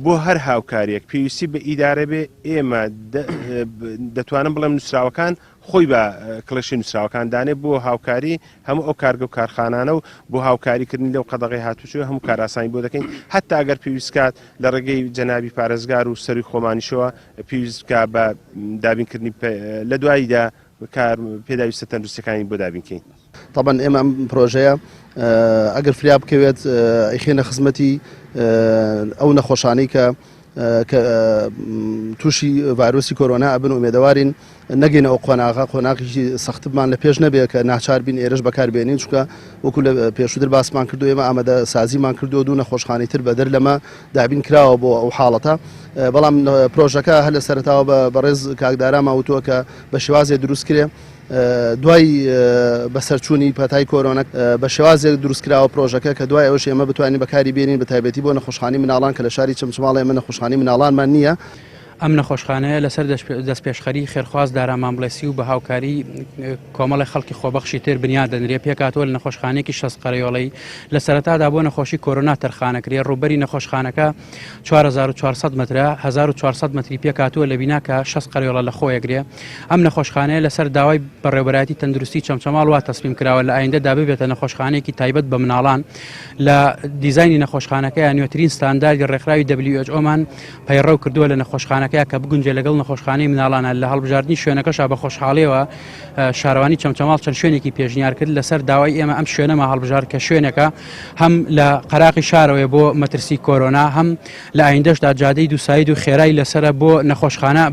بۆ هەر هاوکاریەک پێویستی بە ئیدارە بێ ئێمە دەتوانم بڵێم نووسراوەکان خۆی بە کڵەشی نووسراوەکان دانێ بۆ هاوکاری هەموو ئەو کارگە و کارخانانە و بۆ هاوکاریکردنی لەو قەدەغی هاتوچوە هەموو کاراسانی بۆ دەکەین حتا ئەگەر پێویستکات لە ڕێگەی جەنابی پارێزگار و سەروی خۆمانیشەوە پێویستکە بە دابینکردنی لە دواییدا کار پێداویستە تەندروستەکانی بۆ دابینکەین. طبعا ئێمە ئەم پرۆژەیە ئەگەر فریا بکەوێت ئەیخێنە خزمەتی ئەو نەخۆشانەی کە تووشی ڤایرۆسی کۆرۆنا ئەبن و ئومێدەوارین نەگەینە ئەو قۆناغێکی سەختمان لە پێش نەبێت کە ناچار بین ئێرەش بەکاربێنین چونکە وەکو لە پێشووتر باسمان کردو ئێمە ئامادە سازیمان کردو دوو نەخۆشخانەی تر بەدەر لەمە دابین کراوە بۆ ئەو حاڵەتە بەڵام پرۆژەکە هەر لە سەرتاوە بەڕێز کاکدارا ماوتووە کە بە شێوازێ دروست کرێ دوای بەسەرچوونی پەتای کۆرۆنا بە شێوازێک دروستکراوە پرۆژەکە کە دوای ئەوش ئێمە بتوانین بەکاری بێنین بە تایبەتی بۆ نەخۆشخانەی مناڵان کە لە شاری چەمچماڵ ئێمە نەخۆشخانەی مناڵانمان نییە. ئەم نەخۆشخانەیە لەسەر دەستپێشخەری خێرخواز دارامامبڵێسی و بە هاوکاری کۆمەڵی خەڵکی خۆبەخشی تر بنیاد دەنرێ پێکاتوە لە نەخۆشخانەیەکی 60 قەرەیۆڵەی لە سەرەتادا بۆ نەخۆشی کۆرۆنا تەرخانەکرێ ڕووبەری نەخۆشخانەکە 4400 مترە 1400 متری پێکاتوە لە بیناکە 60 قەرەیۆڵە لە خۆیەگرێ. ئەم نەخۆشخانەیە لەسەر داوای بەڕێوەبەرایەتی تەندروستی چەمچەماڵ وا تەسمیم کراوە لە ئایندەدا ببێتە نەخۆشخانەیەکی تایبەت بە مناڵان لە دیزایانی نەخۆشخانەکە نوێترین ستانداردی ڕێکخراوی WHO-مان پەیڕەو کردووە لە نەخۆشخانەکە کە بگونجێ لەگەڵ نەخۆشخانەی مناڵانە لە هەڵبژاردننی شوێنەکەشا بە خۆشحاڵیەوە شارەوانی چەمچەماڵ چەند شوێنێکی پێشنیار کرد لەسەر داوای ئێمە ئەم شوێنەمە هەڵبژار کە شوێنەکە هەم لە قەراقی شارەوەی بۆ مەترسی کۆرۆنا هەم لە ئایندەشدا جادەی دووسایی و خێرایی لەسرە بۆ نەخۆشخانە